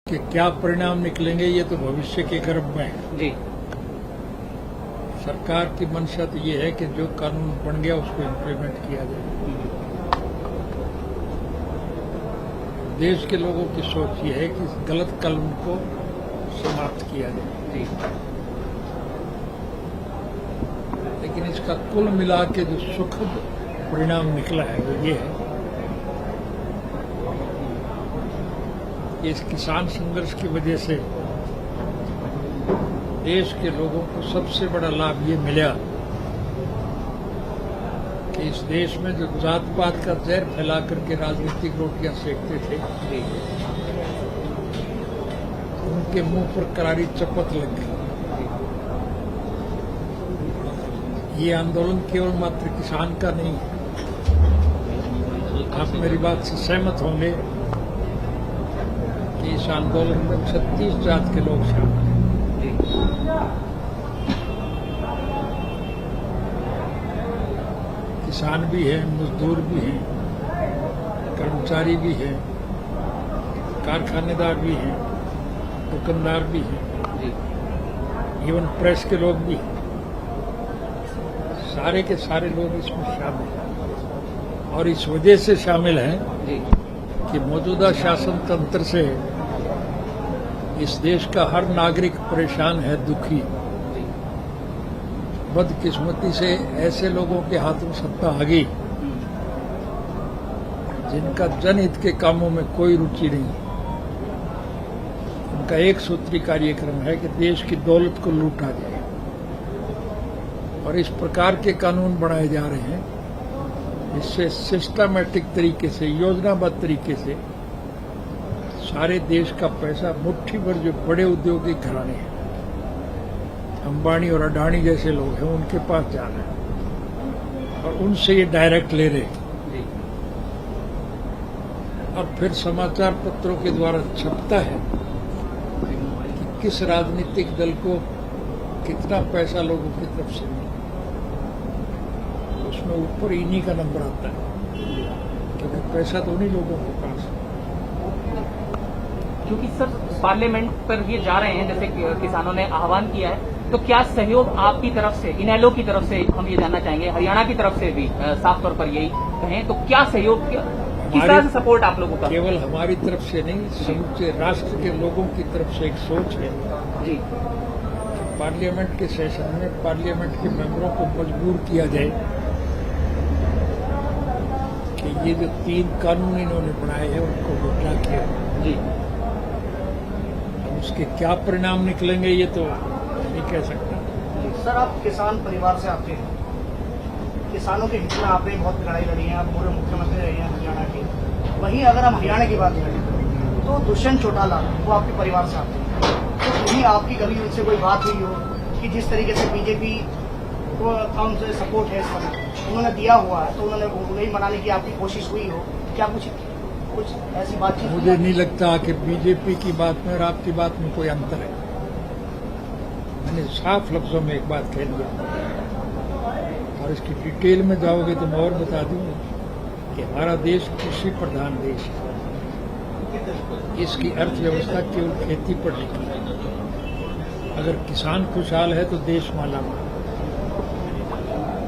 कि क्या परिणाम निकलेंगे ये तो भविष्य के गर्भ में है। जी सरकार की मंशा तो ये है कि जो कानून बन गया उसको इम्प्लीमेंट किया जाए। देश के लोगों की सोच ये है कि इस गलत कानून को समाप्त किया जाए। जी लेकिन इसका कुल मिला के जो सुखद परिणाम निकला है वो ये है कि इस किसान संघर्ष की वजह से देश के लोगों को सबसे बड़ा लाभ ये मिला कि इस देश में जो जात पात का जहर फैला करके राजनीतिक रोटियां सेकते थे जी उनके मुंह पर करारी चपत लग गई। ये आंदोलन केवल मात्र किसान का नहीं है। आप मेरी बात से सहमत होंगे कि इस आंदोलन में 36 जात के लोग शामिल हैं। जी किसान भी हैं, मजदूर भी हैं, कर्मचारी भी हैं, कारखानेदार भी हैं, दुकानदार भी हैं, जी इवन प्रेस के लोग भी हैं। सारे के सारे लोग इसमें शामिल हैं और इस वजह से शामिल हैं जी कि मौजूदा शासन तंत्र से इस देश का हर नागरिक परेशान है, दुखी। बदकिस्मती से ऐसे लोगों के हाथ में सत्ता आ गई जिनका जनहित के कामों में कोई रुचि नहीं। उनका एक सूत्री कार्यक्रम है कि देश की दौलत को लूटा जाए और इस प्रकार के कानून बनाए जा रहे हैं इससे सिस्टमैटिक तरीके से, योजनाबद्ध तरीके से सारे देश का पैसा मुट्ठी भर जो बड़े औद्योगिक घराने हैं, अंबानी और अडानी जैसे लोग हैं, उनके पास जा रहे हैं और उनसे ये डायरेक्ट ले रहे हैं जी और फिर समाचार पत्रों के द्वारा छपता है कि किस राजनीतिक दल को कितना पैसा लोगों की तरफ से मिला। उसमें ऊपर इन्हीं का नंबर आता है कि भाई पैसा तो उन्हीं लोगों के पास है। क्योंकि सर पार्लियामेंट पर ये जा रहे हैं, जैसे कि किसानों ने आह्वान किया है, तो क्या सहयोग आपकी तरफ से, इनेलो की तरफ से, हम ये जानना चाहेंगे, हरियाणा की तरफ से भी साफ तौर पर यही कहें तो क्या सहयोग, किस तरह से सपोर्ट आप लोगों का? केवल हमारी तरफ से नहीं, समूचे राष्ट्र के लोगों की तरफ से एक सोच है जी पार्लियामेंट के सेशन में पार्लियामेंट के मेंबरों को मजबूर किया जाए कि ये जो 3 कानून इन्होंने बनाए हैं उनको विड्रा किया। जी अब उसके क्या परिणाम निकलेंगे ये तो नहीं कह सकता। सर, आप किसान परिवार से आते हैं, किसानों के हित में आपने बहुत लड़ाई लड़ी है, आप पूर्व मुख्यमंत्री रहे हैं हरियाणा के। वहीं अगर हम हरियाणा की बात करें तो दुष्यंत चौटाला वो आपके परिवार से आते हैं, तो कहीं आपकी कभी उनसे कोई बात हुई हो कि जिस तरीके से बीजेपी को उनसे सपोर्ट है इस समय उन्होंने दिया हुआ है, तो उन्होंने उन्हें मनाने की आपकी कोशिश हुई हो? क्या कुछ ऐसी बातचीत? मुझे नहीं लगता कि बीजेपी की बात में और आपकी बात में कोई अंतर है। मैंने साफ लफ्जों में एक बात कह दिया और इसकी डिटेल में जाओगे तो मैं और बता दूं कि हमारा देश कृषि प्रधान देश है। इसकी अर्थव्यवस्था केवल खेती पर टिकी है। अगर किसान खुशहाल है तो देश मालामाल,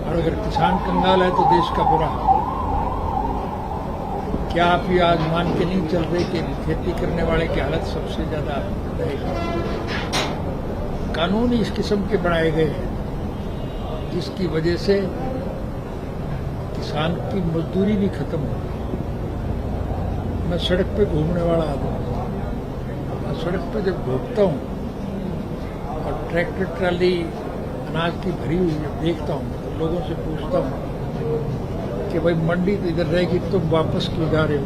और अगर किसान कंगाल है तो देश का बुरा हाल। क्या आप ये आज मान के नहीं चल रहे कि खेती करने वाले की हालत सबसे ज्यादा रहेगी? कानून इस किस्म के बनाए गए हैं जिसकी वजह से किसान की मजदूरी भी खत्म हो गई। मैं सड़क पे घूमने वाला आदमी, मैं सड़क पे जब घूमता हूँ और ट्रैक्टर ट्राली अनाज की भरी हुई जब देखता हूँ तो लोगों से पूछता हूँ कि भाई मंडी तो इधर रहेगी, तुम वापस क्यों जा रहे हो?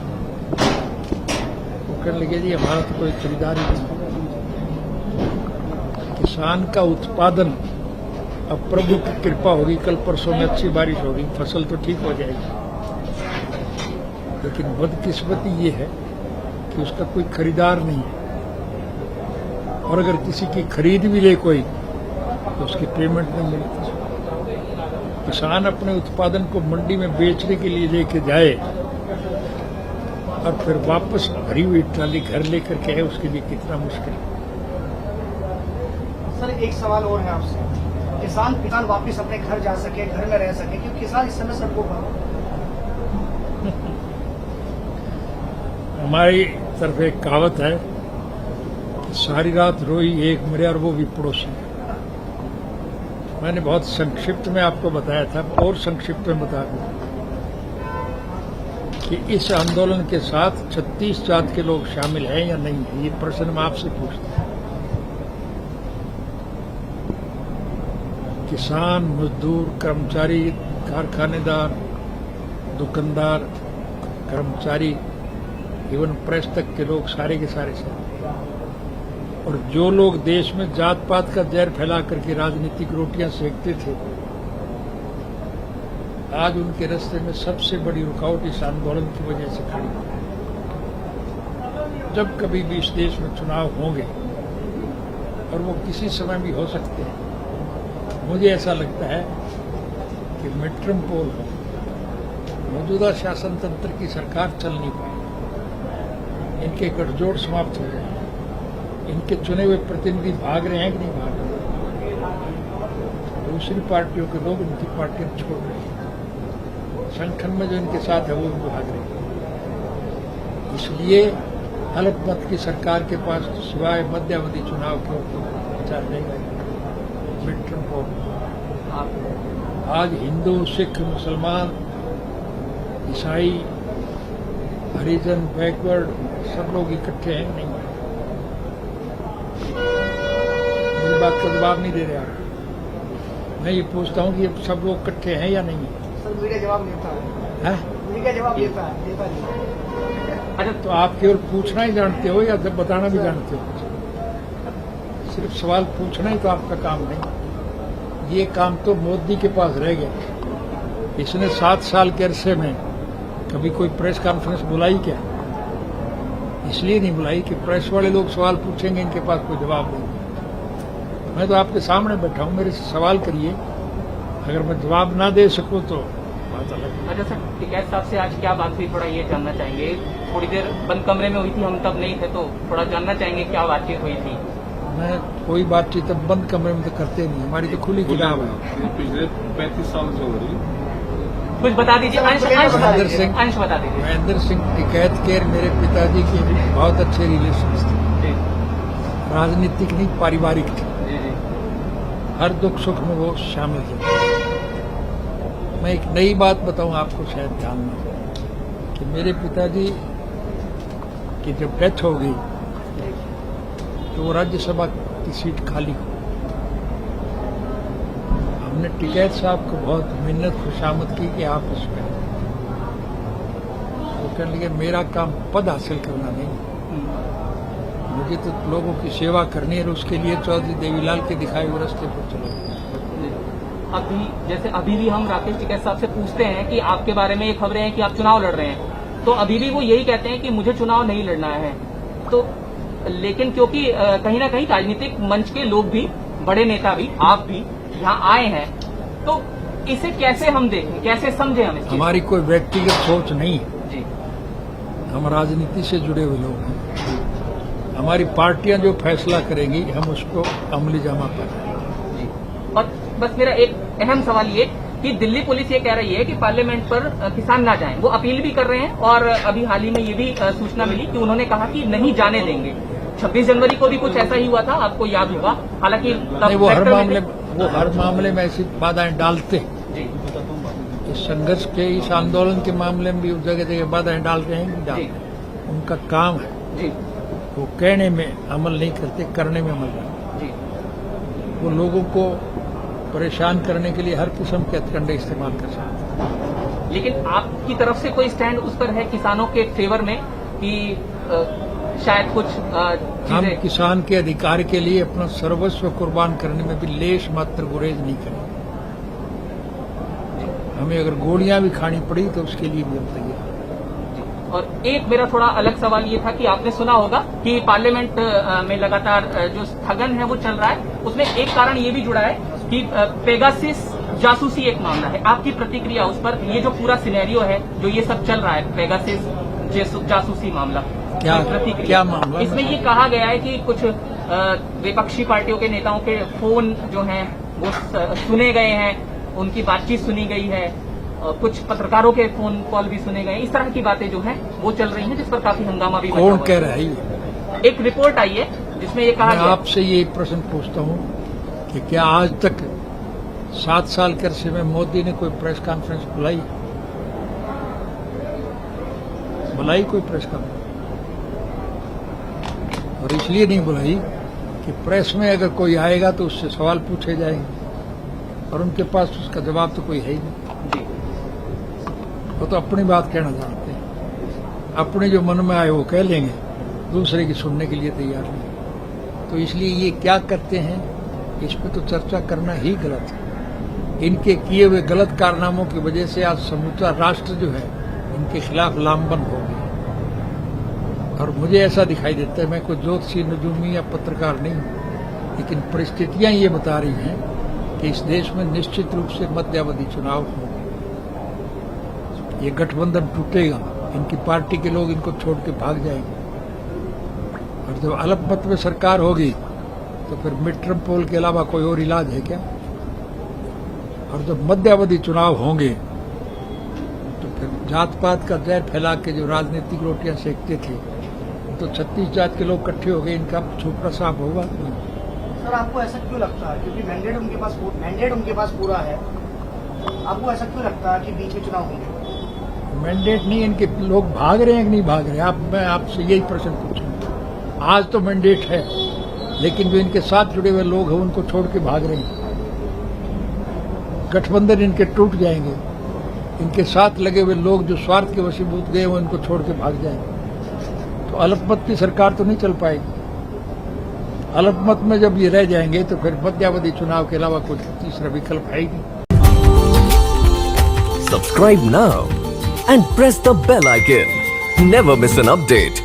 वो कहने लगे जी हमारा तो कोई खरीदार ही नहीं। किसान का उत्पादन, अब प्रभु की कृपा होगी, कल परसों में अच्छी बारिश होगी, फसल तो ठीक हो जाएगी, लेकिन बदकिस्मती ये है कि उसका कोई खरीदार नहीं है और अगर किसी की खरीद भी ले कोई तो उसकी पेमेंट नहीं मिलती। किसान अपने उत्पादन को मंडी में बेचने के लिए लेके जाए और फिर वापस भरी हुई ट्राली घर लेकर के आए, उसके लिए कितना मुश्किल है। सर एक सवाल और है आपसे, किसान वापस अपने घर जा सके, घर में रह सके, क्योंकि किसान इस समय सड़कों पर है। हमारी तरफ एक कहावत है, सारी रात रोई एक मरे और वो भी पड़ोसी। मैंने बहुत संक्षिप्त में आपको बताया था, और संक्षिप्त में बता दूं कि इस आंदोलन के साथ 36 जात के लोग शामिल हैं या नहीं है, ये प्रश्न मैं आपसे पूछता हूं। किसान, मजदूर, कर्मचारी, कारखानेदार, दुकानदार, कर्मचारी, इवन प्रेस तक के लोग सारे के सारे हैं। और जो लोग देश में जात पात का जहर फैला करके राजनीतिक रोटियां सेकते थे, आज उनके रास्ते में सबसे बड़ी रुकावट इस आंदोलन की वजह से खड़ी है। जब कभी भी इस देश में चुनाव होंगे, और वो किसी समय भी हो सकते हैं, मुझे ऐसा लगता है कि मिड-टर्म पोल हो, मौजूदा शासन तंत्र की सरकार चल नहीं पाए, इनके गठजोड़ समाप्त हो गए, इनके चुने हुए प्रतिनिधि भाग रहे हैं कि नहीं भाग रहे, दूसरी पार्टियों के लोग इनकी पार्टियां छोड़ रहे हैं, संगठन में जो इनके साथ है वो भी भाग रहे हैं। इसलिए अल्पमत की सरकार के पास सिवाय मध्यावधि चुनाव के विचार नहीं है। मिड-टर्म पोल आज हिंदू, सिख, मुसलमान, ईसाई, हरिजन, बैकवर्ड सब लोग इकट्ठे हैं नहीं? मेरी बात का जवाब नहीं दे रहे आप। मैं ये पूछता हूँ कि सब लोग इकट्ठे हैं या नहीं है? सर मीडिया जवाब देता है, मीडिया जवाब देता नहीं। अच्छा, तो आप केवल पूछना ही जानते हो या जब बताना भी जानते हो? सिर्फ सवाल पूछना ही तो आपका काम नहीं। ये काम तो मोदी के पास रह गया। इसने 7 साल के अरसे में कभी कोई प्रेस कॉन्फ्रेंस बुलाई क्या? इसलिए नहीं बुलाई कि प्रेस वाले लोग सवाल पूछेंगे, इनके पास कोई जवाब नहीं। मैं तो आपके सामने बैठा हूं, मेरे से सवाल करिए, अगर मैं जवाब ना दे सकूं तो बात अलग है। अच्छा सर, टिकैत साहब से आज क्या बात हुई, थोड़ा ये जानना चाहेंगे। थोड़ी देर बंद कमरे में हुई थी, हम तब नहीं थे, तो थोड़ा जानना चाहेंगे क्या बातचीत हुई थी। मैं कोई बातचीत अब बंद कमरे में तो करते नहीं, हमारी तो खुली किताब है। पिछले 35 साल से हो रही। कुछ बता दीजिए, अंश महेंद्र सिंह, अंश बता दीजिए। महेंद्र सिंह टिकैत के मेरे पिताजी के बहुत अच्छे रिलेशन थे, राजनीतिक नहीं पारिवारिक थे। हर दुख सुख में वो शामिल थे। मैं एक नई बात बताऊं आपको, शायद ध्यान में, कि मेरे पिताजी की जब डेथ हो गई तो वो राज्यसभा की सीट खाली हो। हमने टिकैत साहब को बहुत मिन्नत खुशामद की कि आप इसमें, वो कहने लगे मेरा काम पद हासिल करना नहीं, मुझे तो लोगों की सेवा करनी है, और उसके लिए चौधरी देवीलाल के दिखाए हुए रास्ते पर चलो। अभी भी हम राकेश टिकैत साहब से पूछते हैं कि आपके बारे में ये खबरें हैं कि आप चुनाव लड़ रहे हैं, तो अभी भी वो यही कहते हैं कि मुझे चुनाव नहीं लड़ना है। तो लेकिन क्योंकि कहीं ना कहीं राजनीतिक मंच के लोग भी, बड़े नेता भी, आप भी यहाँ आए हैं, तो इसे कैसे हम देखें, कैसे समझें हम? हमारी कोई व्यक्तिगत सोच नहीं है जी, हम राजनीति से जुड़े हुए लोग हैं। हमारी पार्टियां जो फैसला करेंगी हम उसको अमली जामा करेंगे। और बस मेरा एक अहम सवाल ये कि दिल्ली पुलिस ये कह रही है कि पार्लियामेंट पर किसान ना जाएं, वो अपील भी कर रहे हैं, और अभी हाल ही में ये भी सूचना मिली कि उन्होंने कहा कि नहीं जाने देंगे। 26 जनवरी को भी कुछ ऐसा ही हुआ था, आपको याद होगा। हालांकि वो हर मामले में ऐसी बाधाएं डालते हैं जी, इस संघर्ष के, इस आंदोलन के मामले में भी उस जगह जगह बाधाएं डाल रहे हैं कि डाल रहे हैं। उनका काम है जी, वो कहने में अमल नहीं करते, करने में अमल करते। जी। वो लोगों को परेशान करने के लिए हर किस्म के हथकंडे इस्तेमाल कर सकते हैं। लेकिन आपकी तरफ से कोई स्टैंड उस पर है किसानों के फेवर में कि शायद कुछ हम चीजें? किसान के अधिकार के लिए अपना सर्वस्व कुर्बान करने में भी लेश मात्र गुरेज नहीं करेंगे। हमें अगर गोलियां भी खानी पड़ी तो उसके लिए भी हम तैयार हैं। और एक मेरा थोड़ा अलग सवाल ये था कि आपने सुना होगा कि पार्लियामेंट में लगातार जो स्थगन है वो चल रहा है, उसमें एक कारण ये भी जुड़ा है कि पेगासिस जासूसी एक मामला है। आपकी प्रतिक्रिया उस पर? ये जो पूरा सिनेरियो है, जो ये सब चल रहा है, पेगासिस जासूसी मामला। क्या प्रतिक्रिया। क्या मामला? इसमें ये कहा गया है कि कुछ विपक्षी पार्टियों के नेताओं के फोन जो हैं वो सुने गए हैं, उनकी बातचीत सुनी गई है, कुछ पत्रकारों के फोन कॉल भी सुने गए, इस तरह की बातें जो हैं वो चल रही हैं, जिस पर काफी हंगामा भी मचा हुआ कौन है। कह रहा है ये? एक रिपोर्ट आई है जिसमें ये कहा मैं गया है। आपसे ये प्रश्न पूछता हूँ कि क्या आज तक 7 साल के अरसे में मोदी ने कोई प्रेस कॉन्फ्रेंस बुलाई कोई प्रेस कॉन्फ्रेंस? और इसलिए नहीं बुलाई कि प्रेस में अगर कोई आएगा तो उससे सवाल पूछे जाएंगे और उनके पास उसका जवाब तो कोई है ही नहीं। जी। वो तो अपनी बात कहना जानते हैं, अपने जो मन में आए वो कह लेंगे, दूसरे की सुनने के लिए तैयार नहीं। तो इसलिए ये क्या करते हैं, इस पर तो चर्चा करना ही गलत है। इनके किए हुए गलत कारनामों की वजह से आज समूचा राष्ट्र जो है इनके खिलाफ लामबंद हो गया। और मुझे ऐसा दिखाई देता है, मैं कोई ज्योतिषी नजूमी या पत्रकार नहीं हूं, लेकिन परिस्थितियां ये बता रही हैं कि इस देश में निश्चित रूप से मध्यावधि चुनाव होंगे। ये गठबंधन टूटेगा, इनकी पार्टी के लोग इनको छोड़ के भाग जाएंगे और जब अल्पमत में सरकार होगी तो फिर मिड टर्म पोल के अलावा कोई और इलाज है क्या? और जब मध्यावधि चुनाव होंगे तो फिर जात पात का जहर फैला के जो राजनीतिक रोटियां सेकते थे तो 36 जात के लोग इकट्ठे हो गए, इनका छोपड़ा साफ होगा। सर आपको ऐसा क्यों लगता है, क्योंकि मैंडेट उनके पास पूरा है, आपको ऐसा क्यों लगता है कि बीच में चुनाव होंगे? मैंडेट नहीं, इनके लोग भाग रहे हैं कि नहीं भाग रहे? मैं आपसे यही प्रश्न पूछूं। आज तो मैंडेट है, लेकिन जो इनके साथ जुड़े हुए लोग हैं उनको छोड़ के भाग रहे हैं। गठबंधन इनके टूट जाएंगे, इनके साथ लगे हुए लोग जो स्वार्थ के वशीभूत गए वो इनको छोड़ के भाग जाएंगे, तो अल्पमत की सरकार तो नहीं चल पाएगी। अल्पमत में जब ये रह जाएंगे तो फिर मध्यावधि चुनाव के अलावा कोई तीसरा विकल्प है ही नहीं। Subscribe now and press the bell icon. Never miss an update.